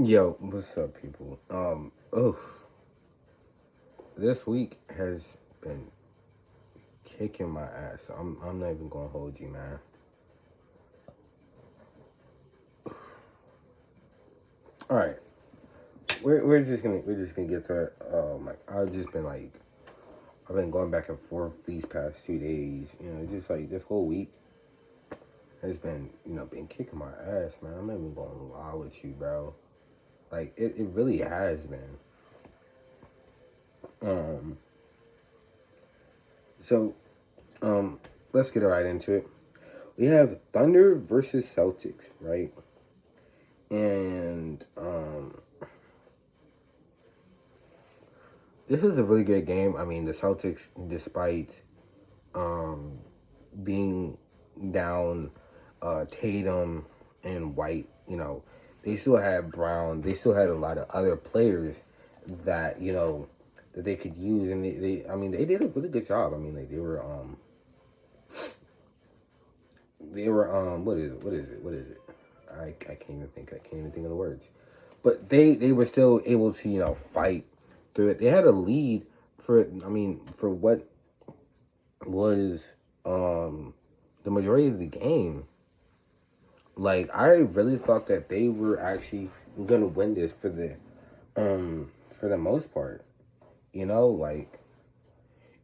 Yo, what's up, people? This week has been kicking my ass. I'm not even gonna hold you, man. All right, we're just gonna get to it. I've been going back and forth these past 2 days. Just like this whole week has been been kicking my ass, man. I'm not even gonna lie with you, bro. Like it really has been. Um, so let's get right into it. We have Thunder versus Celtics, right? And this is a really good game. I mean, the Celtics, despite um, being down Tatum and White, they still had Brown. They still had a lot of other players that that they could use, and I mean, they did a really good job. I mean, like what is it? What is it? I can't even think. I can't even think of the words. But they were still able to fight through it. They had a lead for for what was the majority of the game. Like I really thought that they were actually gonna win this for the most part. You know, like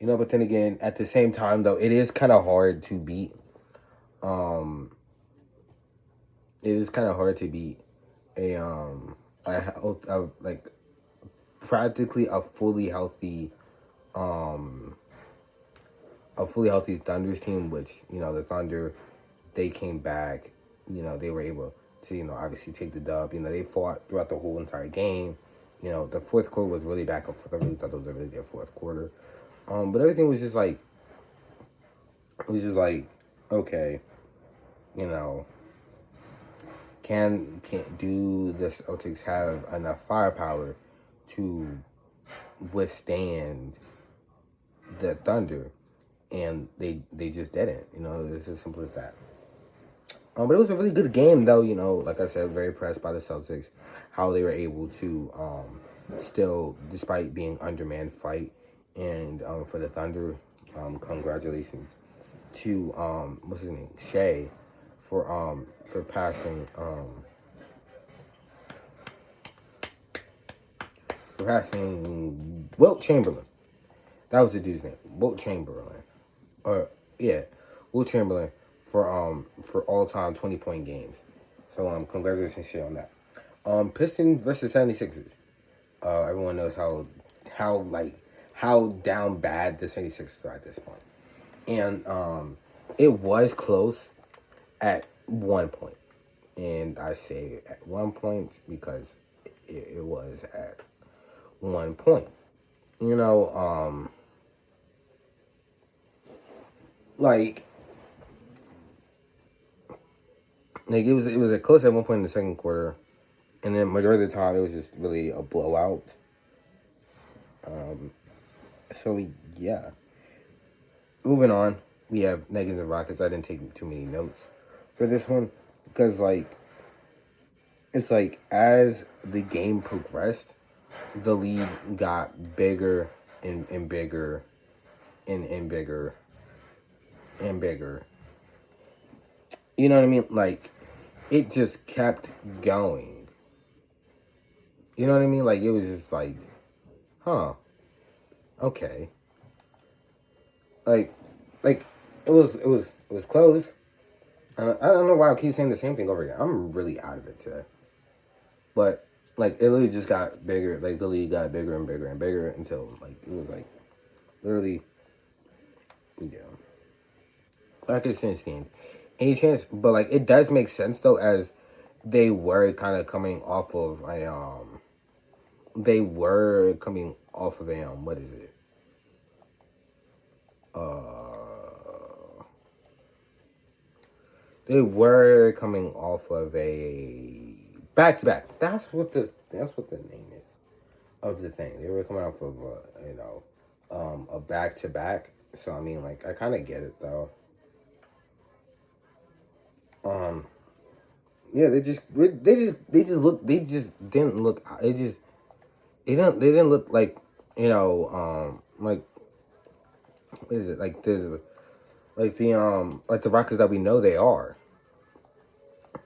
but then again, at the same time though, it is kind of hard to beat. Um, it is kind of hard to beat a like practically um a fully healthy Thunder's team, which the Thunder, they came back. They were able to obviously take the dub. They fought throughout the whole entire game. The fourth quarter was really back up. I really thought it was a really good fourth quarter. But everything was just like okay, you know, can do the Celtics have enough firepower to withstand the Thunder? And they just didn't. It's as simple as that. But it was a really good game, though. Like I said, very impressed by the Celtics, how they were able to still, despite being undermanned, fight. And for the Thunder, congratulations to what's his name, Shea, for passing Wilt Chamberlain. That was the dude's name, Wilt Chamberlain, or yeah, Wilt Chamberlain for all time 20-point games. So congratulations Shea on that. Pistons versus 76ers. Everyone knows how down bad the 76ers are at this point. And it was close at one point. And I say at one point because it was at one point. You know, like it was a close at one point in the second quarter, and then majority of the time it was just really a blowout. So yeah, moving on, we have Nuggets and Rockets. I didn't take too many notes for this one because it's like as the game progressed, the lead got bigger and bigger and bigger and bigger. You know what I mean? Like it just kept going. You know what I mean? Like it was just like, huh, okay. Like like it was close. I don't know why I keep saying the same thing over again. I'm really out of it today. But like it literally just got bigger. Like the league got bigger and bigger and bigger until like it was like literally, yeah. Like it's insane. Any chance? But like it does make sense though, as they were kind of coming off of a what is it? They were coming off of a back to back. That's what the name is of the thing. They were coming off of a back to back. So I mean, like I kind of get it though. Um, Yeah, they just didn't look. They didn't look like, like, what is it, like the Rockets that we know they are.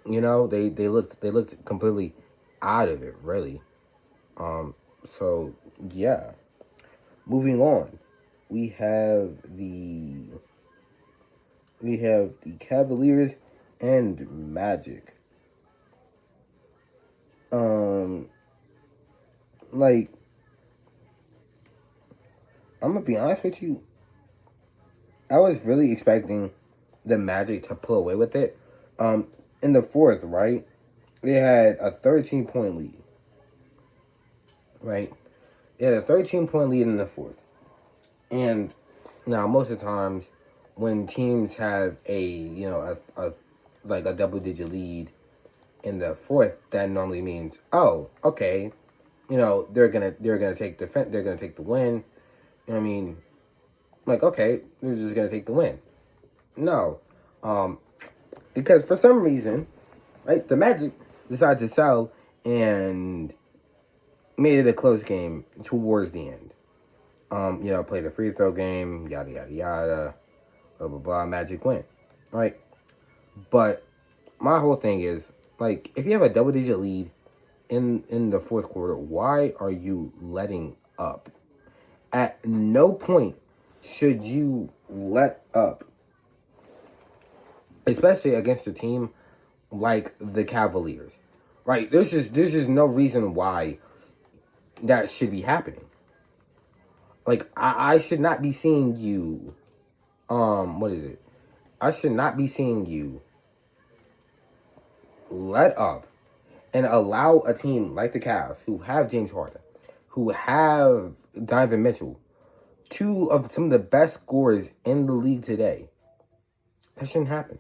They looked completely out of it, really. So yeah, moving on, we have the Cavaliers and Magic. Um, like, I'm gonna be honest with you, I was really expecting the Magic to pull away with it. In the fourth, right, they had a 13-point lead. Right, they had a 13-point lead in the fourth, and now most of the times when teams have a like a double digit lead in the fourth, that normally means, oh, okay, they're gonna take they're gonna take the win. You know what I mean, like, okay, they're just gonna take the win. No, um, because for some reason, right, the Magic decided to sell and made it a close game towards the end. Played a free throw game, yada yada yada, blah blah blah. Magic win, right? But my whole thing is, like, if you have a double digit lead in the fourth quarter, why are you letting up? At no point should you let up, especially against a team like the Cavaliers, right? There's just no reason why that should be happening. Like, I should not be seeing you. What is it? I should not be seeing you let up and allow a team like the Cavs, who have James Harden, who have Donovan Mitchell, two of some of the best scorers in the league today. That shouldn't happen.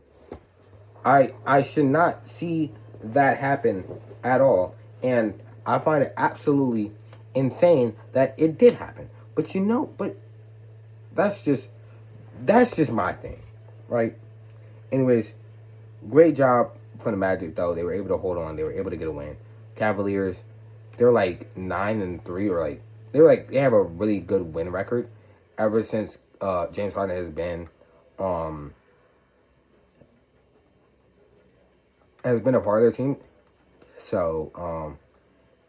I should not see that happen at all. And I find it absolutely insane that it did happen. But that's just my thing, right? Anyways, great job for the Magic though. They were able to hold on. They were able to get a win. Cavaliers, they're like 9-3, or like they have a really good win record ever since James Harden um has been a part of their team. So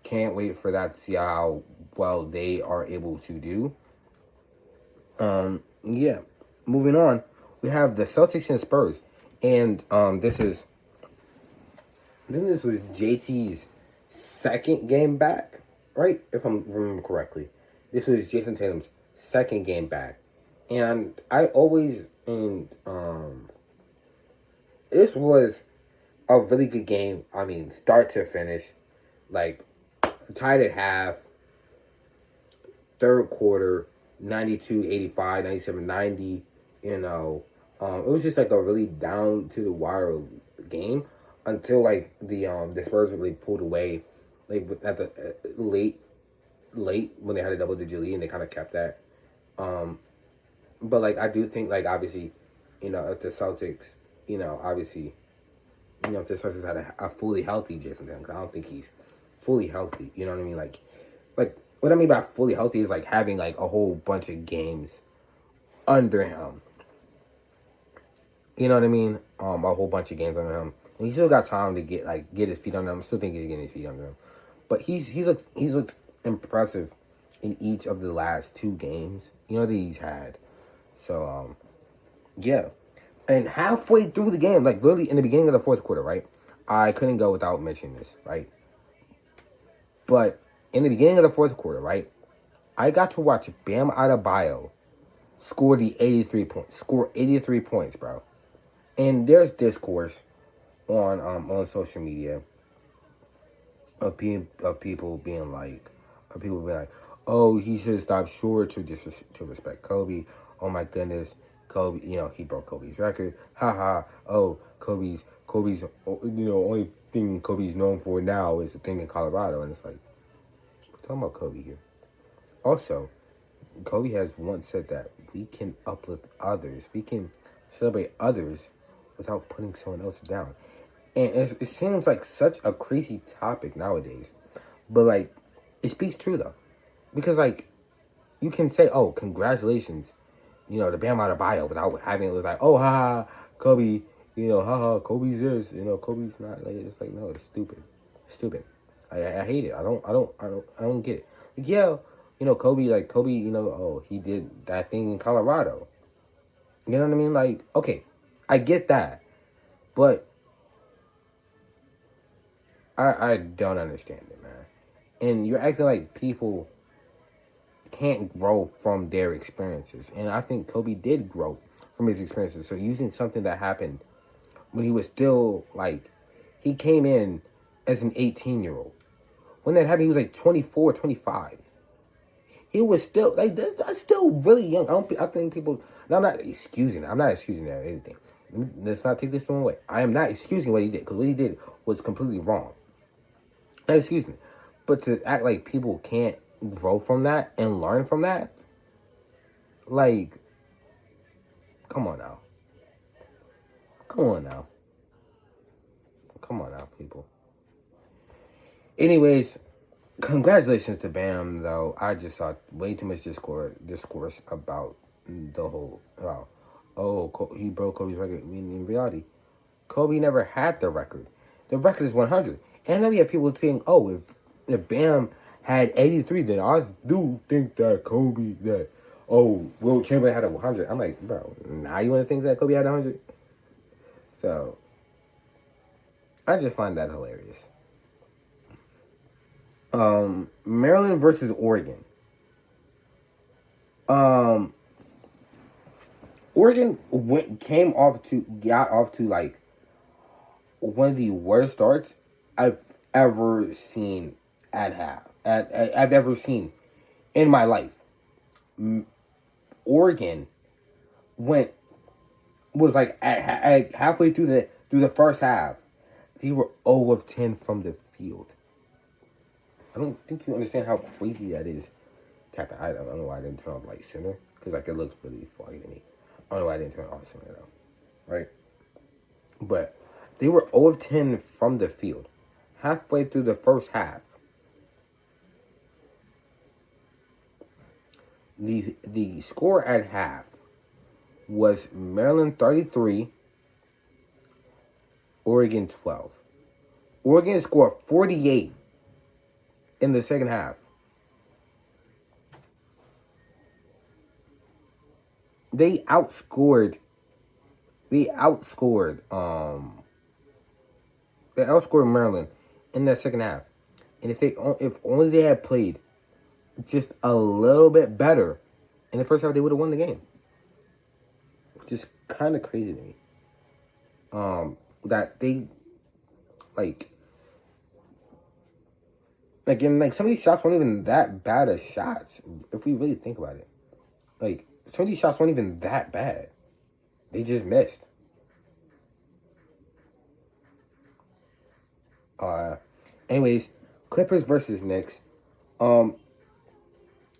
can't wait for that to see how well they are able to do. Yeah. Moving on, we have the Celtics and Spurs, and I think this was JT's second game back, right? If I'm remember correctly, this was Jason Tatum's second game back, and I always and this was a really good game. I mean, start to finish, like, tied at half, third quarter, 92-85, 97-90. It was just like a really down to the wire game until, like, the Spurs really pulled away, like, at the late when they had a double digit lead, and they kind of kept that. But, like, I do think, like, obviously, if the Celtics, obviously, if the Celtics had a fully healthy Jason Tatum, because I don't think he's fully healthy. You know what I mean? Like what I mean by fully healthy is like having like a whole bunch of games under him. You know what I mean? A whole bunch of games under him. And he still got time to get his feet under him. I still think he's getting his feet under him. But he's looked impressive in each of the last two games, that he's had. So yeah. And halfway through the game, like literally in the beginning of the fourth quarter, right? I couldn't go without mentioning this, right? But in the beginning of the fourth quarter, right? I got to watch Bam Adebayo score 83 points, bro. And there's discourse on social media of people being like, oh, he should stop short to respect Kobe. Oh my goodness, Kobe, he broke Kobe's record. Haha. Oh, Kobe's only thing Kobe's known for now is the thing in Colorado, and it's like, we're talking about Kobe here. Also, Kobe has once said that we can uplift others, we can celebrate others without putting someone else down. And it seems like such a crazy topic nowadays. But, like, it speaks true, though. Because, like, you can say, oh, congratulations, the Bam Adebayo without having it was like, oh, haha, Kobe, haha, Kobe's this, Kobe's not. Like, it's like, no, it's stupid. It's stupid. I hate it. I don't get it. Like, yeah, Kobe, oh, he did that thing in Colorado. You know what I mean? Like, okay, I get that. But I don't understand it, man. And you're acting like people can't grow from their experiences. And I think Kobe did grow from his experiences. So using something that happened when he was still, like, he came in as an 18-year-old. When that happened, he was like 24, 25. He was still, like, that's still really young. I think people, I'm not excusing it. I'm not excusing that or anything. Let's not take this the wrong way. I am not excusing what he did, because what he did was completely wrong. Not excusing it. But to act like people can't grow from that and learn from that, like, come on now. Come on now. Come on now, people. Anyways, congratulations to Bam, though. I just saw way too much discourse about the whole, he broke Kobe's record. I mean, in reality, Kobe never had the record. The record is 100. And then we have people saying, oh, if Bam had 83, then I do think that Wilt Chamberlain had a 100. I'm like, bro, now you want to think that Kobe had 100? So, I just find that hilarious. Maryland versus Oregon. Oregon got off to like one of the worst starts I've ever seen I've ever seen in my life. Oregon was like at halfway through the first half, they were 0 of 10 from the field. I don't think you understand how crazy that is. I don't know why I didn't turn off like center, because like it looks really foggy to me. I don't know why I didn't turn off center though, right? But they were 0 of 10 from the field, halfway through the first half. The score at half was Maryland 33, Oregon 12. Oregon scored 48 in the second half. They outscored Maryland in that second half. And if only they had played just a little bit better in the first half, they would have won the game. Which is kind of crazy to me. That they and some of these shots weren't even that bad as shots, if we really think about it. Like, some of these shots weren't even that bad. They just missed. Anyways, Clippers versus Knicks.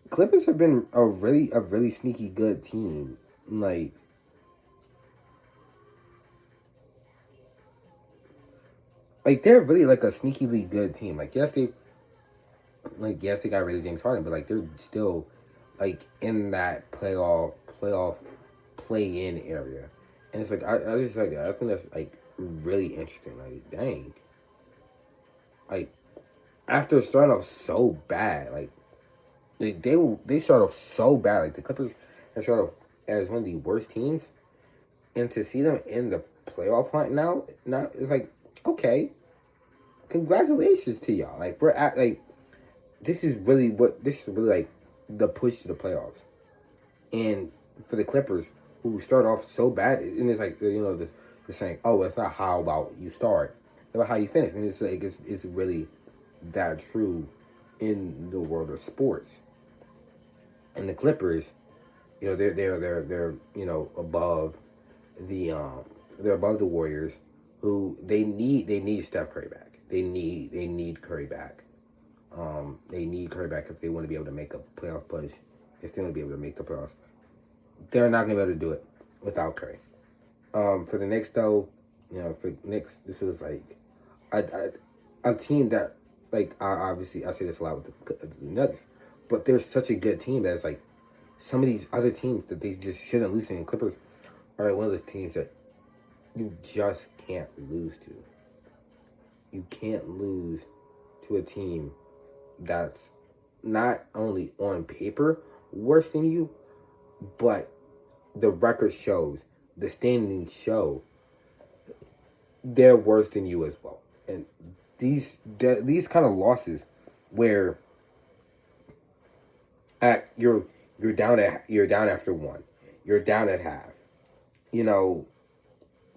Clippers have been a really sneaky good team. Like they're really like a sneakily good team. Like yes they got rid of James Harden, but like they're still like in that playoff play-in area. And it's like I just like I think that's like really interesting. Like dang. Like after starting off so bad, like they start off so bad. Like the Clippers have started off as one of the worst teams, and to see them in the playoff hunt now it's like, okay, congratulations to y'all. Like we're at like this is really like the push to the playoffs, and for the Clippers who start off so bad, and it's like they're saying, oh, it's not how about you start, it's about how you finish, and it's like it's really that true in the world of sports. And the Clippers, they're above they're above the Warriors, who they need Steph Curry back. They need Curry back. They need Curry back if they want to be able to make a playoff push. If they want to be able to make the playoffs, they're not going to be able to do it without Curry. For the Knicks though, for Knicks, this was like a team that, like, obviously I say this a lot with the Nuggets, but they're such a good team that it's like some of these other teams that they just shouldn't lose to. And Clippers are like one of those teams that you just can't lose to. You can't lose to a team that's not only on paper worse than you, but the record shows, the standings show they're worse than you as well. And these kind of losses where at you're down after one, you're down at half, you know,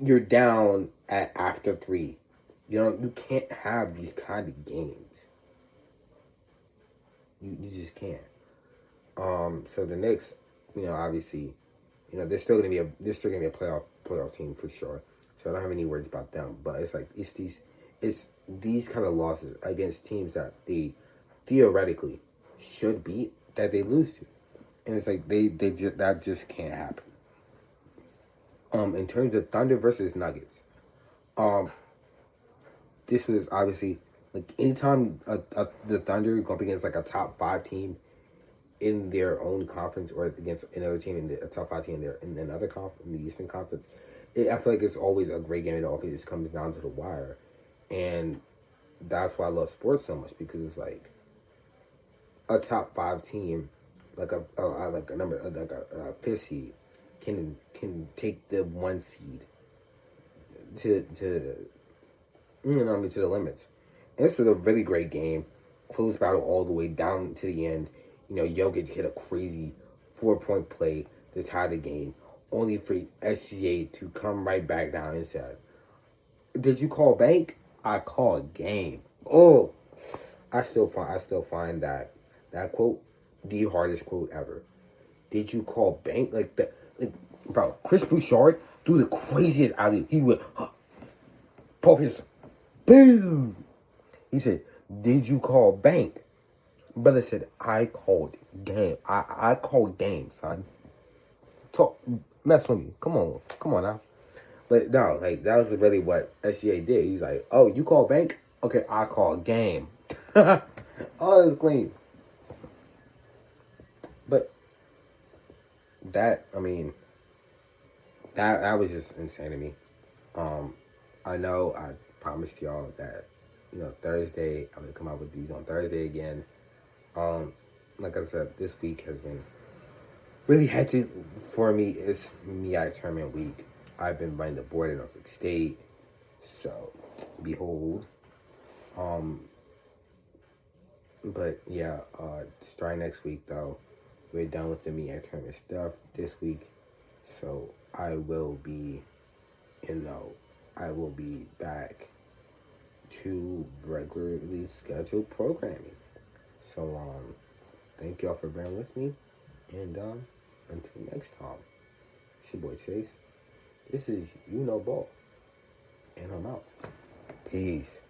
you're down at after three. You can't have these kind of games. You just can't. So the Knicks, obviously, they're still gonna be a playoff team for sure. So I don't have any words about them. But it's like it's these kind of losses against teams that they theoretically should beat that they lose to, and it's like that just can't happen. In terms of Thunder versus Nuggets, um, this is obviously like anytime the Thunder go up against like a top five team in their own conference or against another team in the top five team in another conference in the Eastern Conference, I feel like it's always a great game. It always comes down to the wire, and that's why I love sports so much, because it's like a top five team, like a number like a fifth seed, can take the one seed to to the limits. And this was a really great game, close battle all the way down to the end. Jokic hit a crazy 4-point play to tie the game, only for SGA to come right back down and said, "Did you call bank? I called game." Oh, I still find that quote the hardest quote ever. Did you call bank? Like that? Like, bro, Chris Bouchard threw the craziest alley. He went pop his boom. He said, "Did you call bank?" Brother said, "I called game. I called game, son. Talk, mess with me. Come on now." But no, like that was really what SGA did. He's like, "Oh, you call bank? Okay, I call game." Oh, it's clean. But I mean, that was just insane to me. Um, I know I promised y'all that, Thursday I'm gonna come out with these on Thursday again. Um, like I said, this week has been really hectic for me. It's MEAC tournament week. I've been running the board in Norfolk State, so behold. Um, but yeah, starting next week though, we're done with the MEAC tournament stuff this week, so I will be back to regularly scheduled programming. So thank y'all for bearing with me, and until next time, it's your boy Chase. This is Ball, and I'm out. Peace.